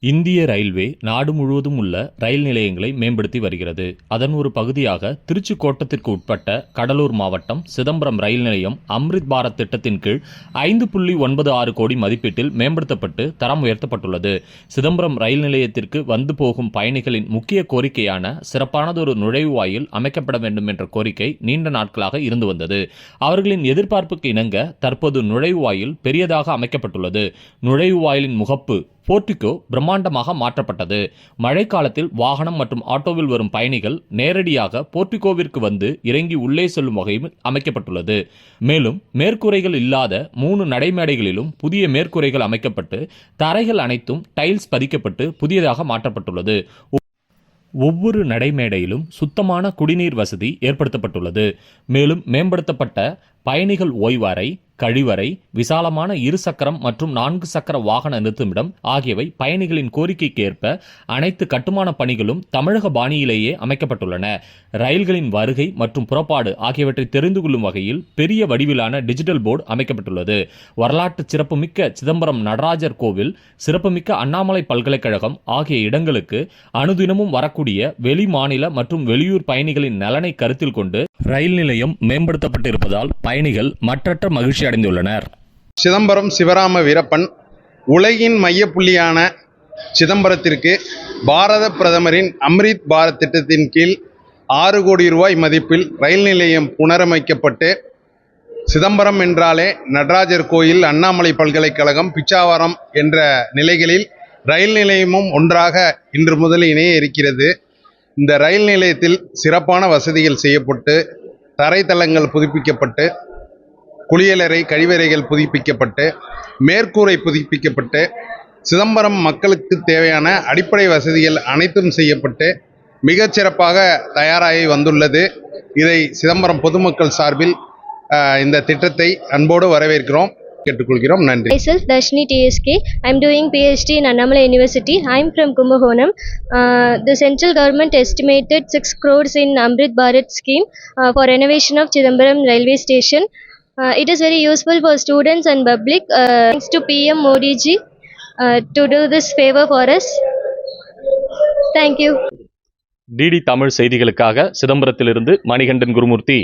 இந்திய ரயில்வே நாடு முழுவதும் உள்ள ரயில் நிலையங்களை மேம்படுத்தி வருகிறது. அதன் ஒரு பகுதியாக திருச்சி கோட்டத்திற்கு உட்பட்ட கடலூர் மாவட்டம் சிதம்பரம் ரயில் நிலையம் அம்ரித் பாரத் திட்டத்தின் கீழ் 5.96 கோடி மதிப்பீட்டில் மேம்படுத்தப்பட்டு தரம் உயர்த்தப்பட்டுள்ளது. சிதம்பரம் ரயில் நிலையத்திற்கு வந்து போகும் பயணிகளின் முக்கிய கோரிக்கையான சிறப்பானதொரு நுழைவுவாயில் அமைக்கப்பட வேண்டும் என்ற கோரிக்கை நீண்ட நாட்களாக இருந்து வந்தது. அவர்களின் எதிர்பார்ப்புக்கு இணங்க தற்போது நுழைவுவாயில் பெரியதாக அமைக்கப்பட்டுள்ளது. நுழைவுவாயிலின் முகப்பு போர்டிகோ பிரம்மாண்டமாக மாற்றப்பட்டது. மழைக்காலத்தில் வாகனம் மற்றும் ஆட்டோவில் வரும் பயணிகள் நேரடியாக போர்டிகோவிற்கு வந்து இறங்கி உள்ளே செல்லும் வகையில் அமைக்கப்பட்டுள்ளது. மேலும் மேற்கூரைகள் இல்லாத 3 நடைமேடைகளிலும் புதிய மேற்கூரைகள் அமைக்கப்பட்டு தரைகள் அனைத்தும் டைல்ஸ் பதிக்கப்பட்டு புதியதாக மாற்றப்பட்டுள்ளது. ஒவ்வொரு நடைமேடையிலும் சுத்தமான குடிநீர் வசதி ஏற்படுத்தப்பட்டுள்ளது. மேலும் மேம்படுத்தப்பட்ட பயணிகள் ஓய்வறை, கழிவறை, விசாலமான 2 சக்கரம் மற்றும் 4 சக்கர வாகன நிறுத்துமிடம் ஆகியவை பயணிகளின் கோரிக்கைக்கு ஏற்ப அனைத்து கட்டுமான பணிகளும் தமிழக பாணியிலேயே அமைக்கப்பட்டுள்ளன. ரயில்களின் வருகை மற்றும் புறப்பாடு ஆகியவற்றை தெரிந்து கொள்ளும் வகையில் பெரிய வடிவிலான டிஜிட்டல் போர்டு அமைக்கப்பட்டுள்ளது. வரலாற்று சிறப்புமிக்க சிதம்பரம் நடராஜர் கோவில், சிறப்புமிக்க அண்ணாமலை பல்கலைக்கழகம் ஆகிய இடங்களுக்கு அனுதினமும் வரக்கூடிய வெளி மாநில மற்றும் வெளியூர் பயணிகளின் நலனை கருத்தில் கொண்டு ரயில் நிலையம் மேம்படுத்தப்பட்டிருப்பதால் பயணிகள் மற்றற்ற மகிழ்ச்சி அடைந்துள்ளனர். சிதம்பரம் சிவராம வீரப்பன். உலகின் மையப்புள்ளியான சிதம்பரத்திற்கு பாரத பிரதமரின் அம்ரித் பாரத் திட்டத்தின் கீழ் 6 கோடி ரூபாய் மதிப்பில் ரயில் நிலையம் புனரமைக்கப்பட்டு, சிதம்பரம் என்றாலே நடராஜர் கோயில், அண்ணாமலை பல்கலைக்கழகம், பிச்சாவரம் என்ற நிலைகளில் ரயில் நிலையமும் ஒன்றாக இன்று முதல் இணைய இருக்கிறது. இந்த ரயில் நிலையத்தில் சிறப்பான வசதிகள் செய்யப்பட்டு, தரைத்தளங்கள் புதுப்பிக்கப்பட்டு, குளியலறை, கழிவறைகள் புதுப்பிக்கப்பட்டு, மேற்கூரை புதுப்பிக்கப்பட்டு, சிதம்பரம் மக்களுக்கு தேவையான அடிப்படை வசதிகள் அனைத்தும் செய்யப்பட்டு மிகச்சிறப்பாக தயாராகி வந்துள்ளது. இதை சிதம்பரம் பொதுமக்கள் சார்பில் இந்த திட்டத்தை அன்போடு வரவேற்கிறோம், கேட்டுக்கொள்கிறோம். நன்றி. Myself Darshini TSK. I am doing PhD in Annamalai University. I am from Kumbakonam. The central government estimated 6 crores in Amrit Bharat scheme for renovation of Chidambaram railway station. It is very useful for students and public. Thanks to PM Modi ji to do this favor for us. Thank you. DD Tamil செய்திகளுக்காக சிதம்பரத்திலிருந்து மணிகண்டன் குருமூர்த்தி.